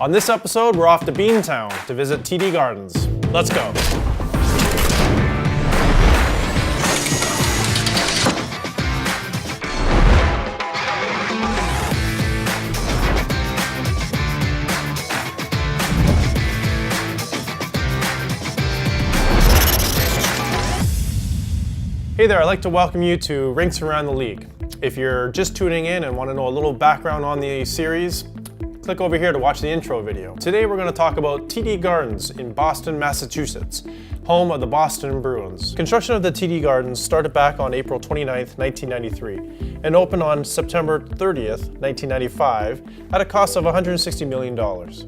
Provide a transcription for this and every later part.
On this episode, we're off to Beantown to visit TD Gardens. Let's go. Hey there, I'd like to welcome you to Rinks Around the League. If you're just tuning in and want to know a little background on the series, click over here to watch the intro video. Today we're going to talk about TD Gardens in Boston, Massachusetts, home of the Boston Bruins. Construction of the TD Gardens started back on April 29th, 1993, and opened on September 30th, 1995, at a cost of $160 million.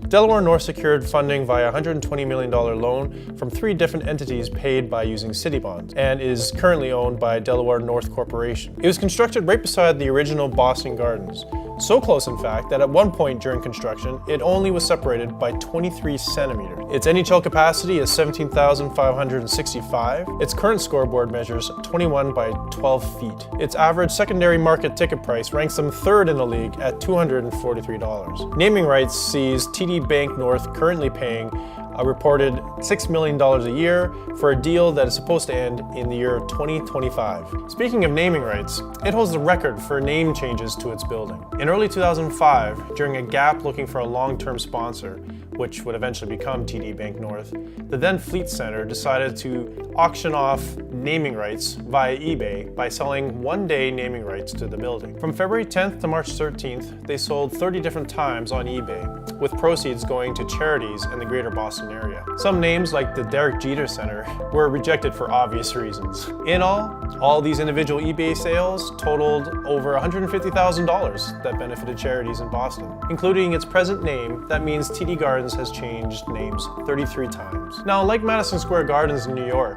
Delaware North secured funding via a $120 million loan from 3 different entities paid by using city bonds, and is currently owned by Delaware North Corporation. It was constructed right beside the original Boston Gardens. So close, in fact, that at one point during construction, it only was separated by 23 centimeters. Its NHL capacity is 17,565. Its current scoreboard measures 21 by 12 feet. Its average secondary market ticket price ranks them 3rd in the league at $243. Naming rights sees TD Bank North currently paying a reported $6 million a year for a deal that is supposed to end in the year 2025. Speaking of naming rights, it holds the record for name changes to its building. In early 2005, during a gap looking for a long-term sponsor, which would eventually become TD Bank North, the then Fleet Center decided to auction off naming rights via eBay by selling one-day naming rights to the building. From February 10th to March 13th, they sold 30 different times on eBay, with proceeds going to charities in the greater Boston area. Some names, like the Derek Jeter Center, were rejected for obvious reasons. In all these individual eBay sales totaled over $150,000 that benefited charities in Boston. Including its present name, that means TD Gardens has changed names 33 times. Now, like Madison Square Gardens in New York,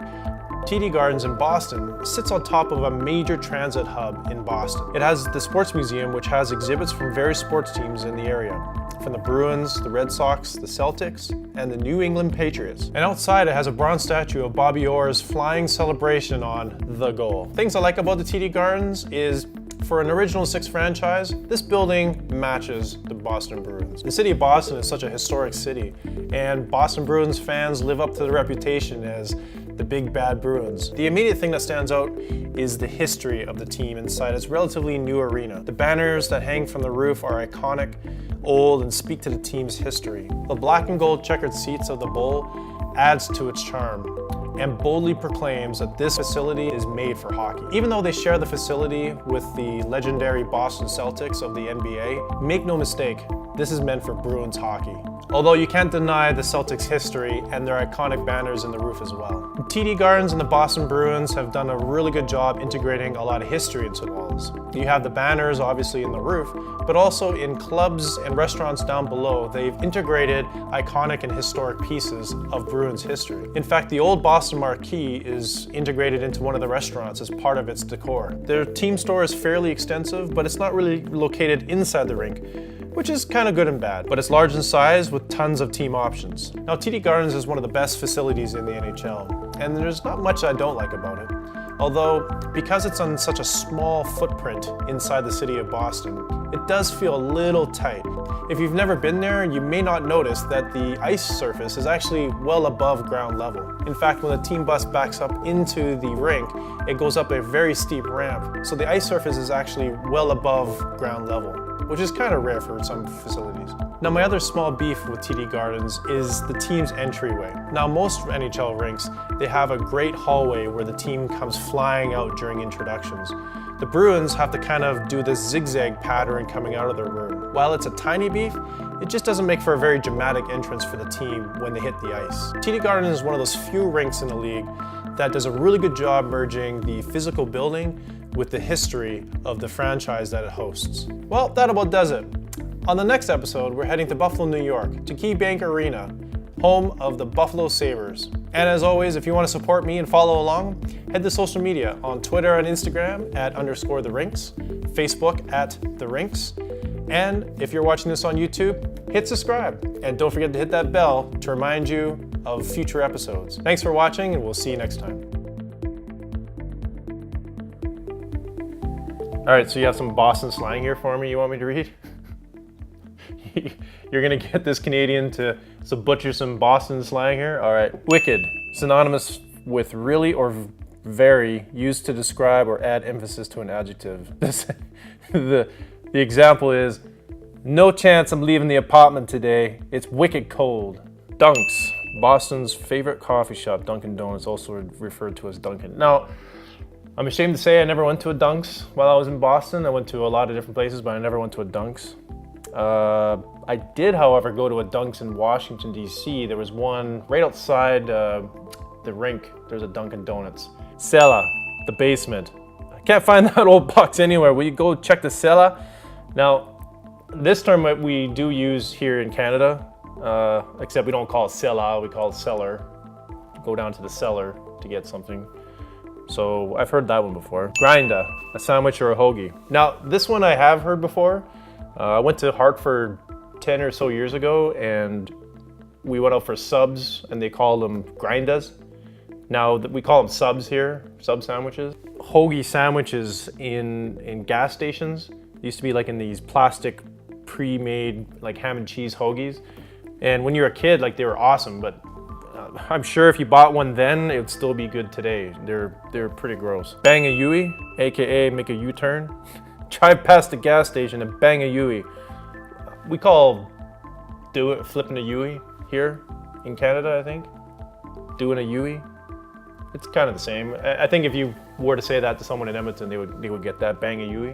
TD Gardens in Boston sits on top of a major transit hub in Boston. It has the Sports Museum, which has exhibits from various sports teams in the area, from the Bruins, the Red Sox, the Celtics, and the New England Patriots. And outside, it has a bronze statue of Bobby Orr's flying celebration on the goal. Things I like about the TD Gardens is, for an original 6 franchise, this building matches the Boston Bruins. The city of Boston is such a historic city, and Boston Bruins fans live up to the reputation as the big bad Bruins. The immediate thing that stands out is the history of the team inside its relatively new arena. The banners that hang from the roof are iconic, old, and speak to the team's history. The black and gold checkered seats of the bowl adds to its charm and boldly proclaims that this facility is made for hockey. Even though they share the facility with the legendary Boston Celtics of the NBA, make no mistake, this is meant for Bruins hockey. Although you can't deny the Celtics' history and their iconic banners in the roof as well. TD Gardens and the Boston Bruins have done a really good job integrating a lot of history into the walls. You have the banners obviously in the roof, but also in clubs and restaurants down below, they've integrated iconic and historic pieces of Bruins history. In fact, the old Boston marquee is integrated into one of the restaurants as part of its decor. Their team store is fairly extensive, but it's not really located inside the rink, which is kind of good and bad, but it's large in size with tons of team options. Now, TD Gardens is one of the best facilities in the NHL, and there's not much I don't like about it. Although, because it's on such a small footprint inside the city of Boston, it does feel a little tight. If you've never been there, you may not notice that the ice surface is actually well above ground level. In fact, when the team bus backs up into the rink, it goes up a very steep ramp, so the ice surface is actually well above ground level, which is kind of rare for some facilities. Now, my other small beef with TD Gardens is the team's entryway. Now, most NHL rinks, they have a great hallway where the team comes flying out during introductions. The Bruins have to kind of do this zigzag pattern coming out of their room. While it's a tiny beef, it just doesn't make for a very dramatic entrance for the team when they hit the ice. TD Gardens is one of those few rinks in the league that does a really good job merging the physical building with the history of the franchise that it hosts. Well, that about does it. On the next episode, we're heading to Buffalo, New York, to KeyBank Arena, home of the Buffalo Sabres. And as always, if you want to support me and follow along, head to social media on Twitter and Instagram at _theRinks, Facebook at @theRinks, and if you're watching this on YouTube, hit subscribe. And don't forget to hit that bell to remind you of future episodes. Thanks for watching, and we'll see you next time. All right, so you have some Boston slang here for me you want me to read? You're gonna get this Canadian to butcher some Boston slang here. All right, wicked, synonymous with really or very, used to describe or add emphasis to an adjective. The example is, no chance I'm leaving the apartment today. It's wicked cold. Dunks, Boston's favorite coffee shop, Dunkin' Donuts, also referred to as Dunkin'. Now, I'm ashamed to say I never went to a Dunks while I was in Boston. I went to a lot of different places, but I never went to a Dunks. I did, however, go to a Dunks in Washington, D.C. There was one right outside the rink. There's a Dunkin' Donuts. Cellar, the basement. I can't find that old box anywhere. Will you go check the cellar? Now, this term we do use here in Canada, except we don't call it cellar, we call it cellar. Go down to the cellar to get something. So I've heard that one before. Grinda, a sandwich or a hoagie. Now, this one I have heard before. I went to Hartford 10 or so years ago, and we went out for subs, and they called them grindas. Now, we call them subs here, sub sandwiches. Hoagie sandwiches in gas stations used to be like in these plastic pre-made like ham and cheese hoagies. And when you're a kid, like they were awesome, but I'm sure if you bought one then, it would still be good today. They're pretty gross. Bang a Yui, AKA make a U-turn. Drive past the gas station and bang a Yui. We call flipping a Yui here in Canada, I think. Doing a Yui. It's kind of the same. I think if you were to say that to someone in Edmonton, they would get that, bang a Yui.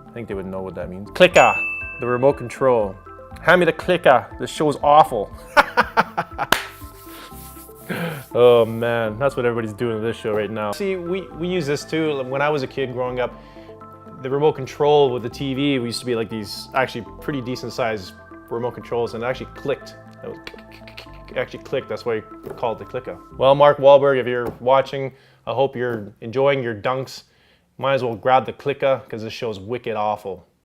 I think they would know what that means. Clicker, the remote control. Hand me the clicker, this show's awful. Oh man, that's what everybody's doing in this show right now. See, we use this too. When I was a kid growing up, the remote control with the TV, we used to be like these actually pretty decent sized remote controls, and it actually clicked. It actually clicked, that's why we call it the clicker. Well, Mark Wahlberg, if you're watching, I hope you're enjoying your dunks. Might as well grab the clicker, because this show's wicked awful.